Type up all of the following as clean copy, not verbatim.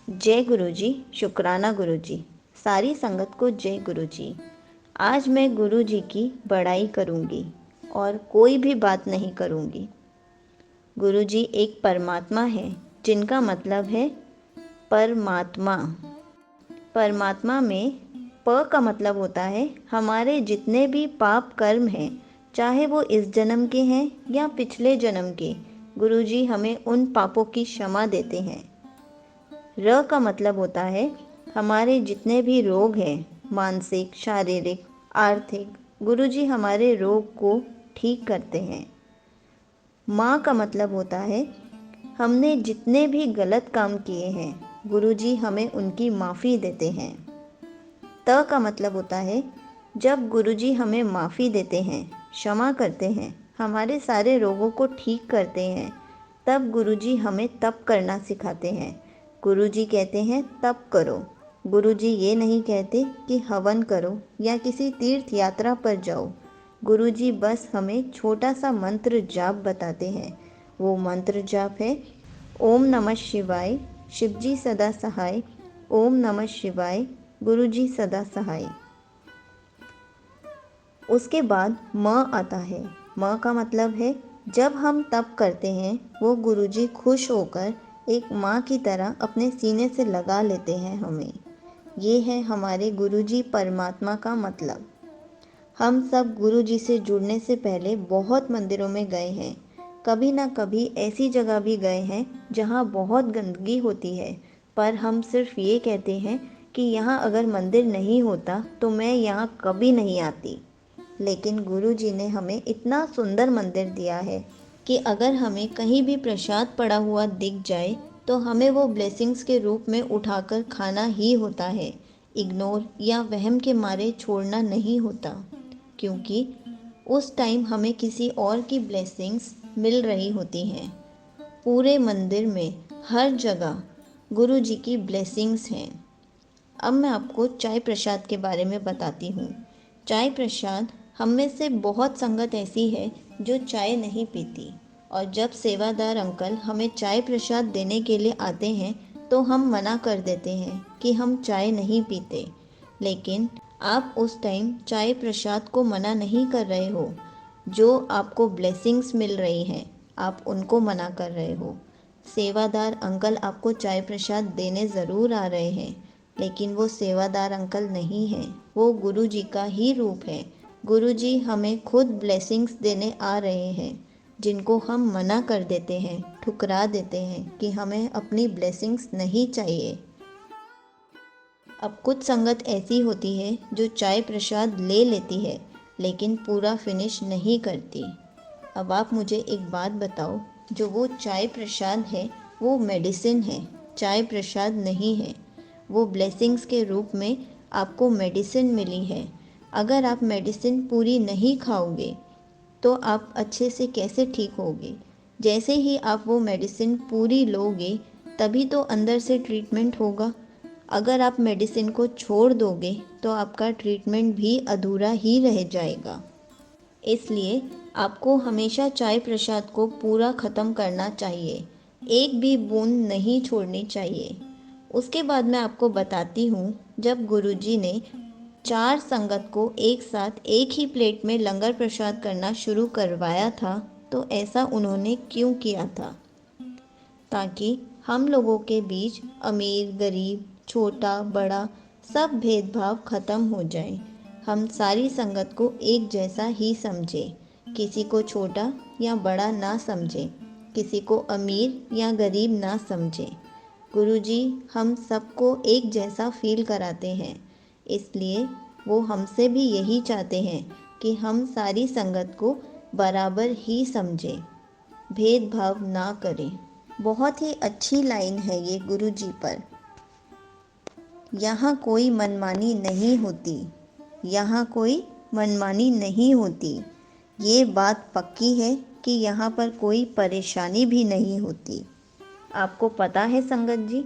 जय गुरुजी, शुक्राना गुरुजी। सारी संगत को जय गुरुजी। आज मैं गुरुजी की बड़ाई करूँगी और कोई भी बात नहीं करूँगी। गुरुजी एक परमात्मा है जिनका मतलब है परमात्मा। परमात्मा में प का मतलब होता है हमारे जितने भी पाप कर्म हैं, चाहे वो इस जन्म के हैं या पिछले जन्म के, गुरुजी हमें उन पापों की क्षमा देते हैं। र का मतलब होता है हमारे जितने भी रोग हैं, मानसिक, शारीरिक, आर्थिक, गुरुजी हमारे रोग को ठीक करते हैं। माँ का मतलब होता है हमने जितने भी गलत काम किए हैं, गुरुजी हमें उनकी माफ़ी देते हैं। त का मतलब होता है जब गुरुजी हमें माफ़ी देते हैं, क्षमा करते हैं, हमारे सारे रोगों को ठीक करते हैं, तब गुरुजी हमें तप करना सिखाते हैं। गुरुजी कहते हैं तप करो। गुरुजी ये नहीं कहते कि हवन करो या किसी तीर्थ यात्रा पर जाओ। गुरुजी बस हमें छोटा सा मंत्र जाप बताते हैं। वो मंत्र जाप है ओम नमः शिवाय, शिवजी सदा सहाय। ओम नमः शिवाय, गुरुजी सदा सहाय। उसके बाद म आता है। म का मतलब है जब हम तप करते हैं, वो गुरुजी खुश होकर एक माँ की तरह अपने सीने से लगा लेते हैं हमें। ये है हमारे गुरुजी परमात्मा का मतलब। हम सब गुरुजी से जुड़ने से पहले बहुत मंदिरों में गए हैं। कभी ना कभी ऐसी जगह भी गए हैं जहाँ बहुत गंदगी होती है, पर हम सिर्फ ये कहते हैं कि यहाँ अगर मंदिर नहीं होता तो मैं यहाँ कभी नहीं आती। लेकिन गुरुजी ने हमें इतना सुंदर मंदिर दिया है कि अगर हमें कहीं भी प्रसाद पड़ा हुआ दिख जाए तो हमें वो ब्लेसिंग्स के रूप में उठाकर खाना ही होता है। इग्नोर या वहम के मारे छोड़ना नहीं होता, क्योंकि उस टाइम हमें किसी और की ब्लेसिंग्स मिल रही होती हैं। पूरे मंदिर में हर जगह गुरुजी की ब्लेसिंग्स हैं। अब मैं आपको चाय प्रसाद के बारे में बताती हूँ। चाय प्रसाद, हम में से बहुत संगत ऐसी है जो चाय नहीं पीती, और जब सेवादार अंकल हमें चाय प्रसाद देने के लिए आते हैं तो हम मना कर देते हैं कि हम चाय नहीं पीते। लेकिन आप उस टाइम चाय प्रसाद को मना नहीं कर रहे हो। जो आपको ब्लेसिंग्स मिल रही हैं, आप उनको मना कर रहे हो। सेवादार अंकल आपको चाय प्रसाद देने ज़रूर आ रहे हैं, लेकिन वो सेवादार अंकल नहीं हैं, वो गुरुजी का ही रूप है। गुरुजी हमें खुद ब्लेसिंग्स देने आ रहे हैं, जिनको हम मना कर देते हैं, ठुकरा देते हैं कि हमें अपनी ब्लेसिंग्स नहीं चाहिए। अब कुछ संगत ऐसी होती है जो चाय प्रसाद ले लेती है लेकिन पूरा फिनिश नहीं करती। अब आप मुझे एक बात बताओ, जो वो चाय प्रसाद है वो मेडिसिन है, चाय प्रसाद नहीं है। वो ब्लेसिंग्स के रूप में आपको मेडिसिन मिली है। अगर आप मेडिसिन पूरी नहीं खाओगे तो आप अच्छे से कैसे ठीक होगे? जैसे ही आप वो मेडिसिन पूरी लोगे तभी तो अंदर से ट्रीटमेंट होगा। अगर आप मेडिसिन को छोड़ दोगे तो आपका ट्रीटमेंट भी अधूरा ही रह जाएगा। इसलिए आपको हमेशा चाय प्रसाद को पूरा ख़त्म करना चाहिए, एक भी बूंद नहीं छोड़नी चाहिए। उसके बाद मैं आपको बताती हूँ, जब गुरुजी ने 4 संगत को एक साथ एक ही प्लेट में लंगर प्रसाद करना शुरू करवाया था, तो ऐसा उन्होंने क्यों किया था? ताकि हम लोगों के बीच अमीर गरीब, छोटा बड़ा, सब भेदभाव ख़त्म हो जाए। हम सारी संगत को एक जैसा ही समझें, किसी को छोटा या बड़ा ना समझें, किसी को अमीर या गरीब ना समझें। गुरुजी हम सबको एक जैसा फील कराते हैं, इसलिए वो हमसे भी यही चाहते हैं कि हम सारी संगत को बराबर ही समझें, भेदभाव ना करें। बहुत ही अच्छी लाइन है ये गुरुजी पर। यहाँ कोई मनमानी नहीं होती, यहाँ कोई मनमानी नहीं होती। ये बात पक्की है कि यहाँ पर कोई परेशानी भी नहीं होती। आपको पता है संगत जी,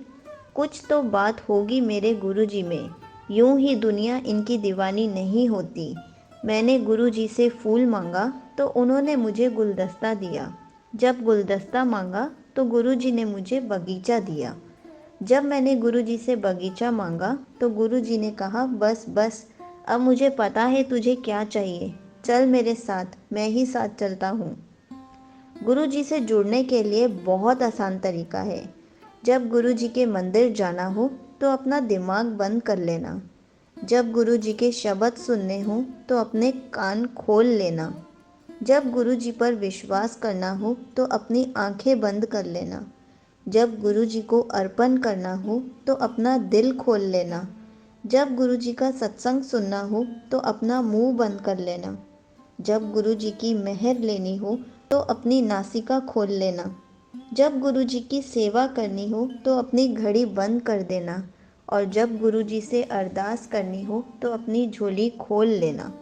कुछ तो बात होगी मेरे गुरुजी में, यूं ही दुनिया इनकी दीवानी नहीं होती। मैंने गुरुजी से फूल मांगा तो उन्होंने मुझे गुलदस्ता दिया, जब गुलदस्ता मांगा तो गुरुजी ने मुझे बगीचा दिया। जब मैंने गुरुजी से बगीचा मांगा तो गुरुजी ने कहा, बस बस, अब मुझे पता है तुझे क्या चाहिए, चल मेरे साथ, मैं ही साथ चलता हूँ। गुरुजी से जुड़ने के लिए बहुत आसान तरीका है। जब गुरुजी के मंदिर जाना हो तो अपना दिमाग बंद कर लेना। जब गुरुजी के शब्द सुनने हो तो अपने कान खोल लेना। जब गुरुजी पर विश्वास करना हो तो अपनी आंखें बंद कर लेना। जब गुरुजी को अर्पण करना हो तो अपना दिल खोल लेना। जब गुरुजी का सत्संग सुनना हो तो अपना मुंह बंद कर लेना। जब गुरुजी की मेहर लेनी हो तो अपनी नासिका खोल लेना। जब गुरुजी की सेवा करनी हो तो अपनी घड़ी बंद कर देना। और जब गुरुजी से अरदास करनी हो तो अपनी झोली खोल लेना।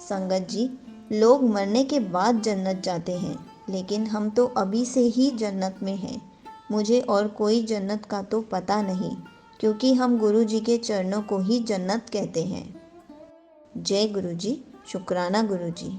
संगत जी, लोग मरने के बाद जन्नत जाते हैं, लेकिन हम तो अभी से ही जन्नत में हैं। मुझे और कोई जन्नत का तो पता नहीं, क्योंकि हम गुरुजी के चरणों को ही जन्नत कहते हैं। जय गुरुजी। शुक्राना गुरुजी।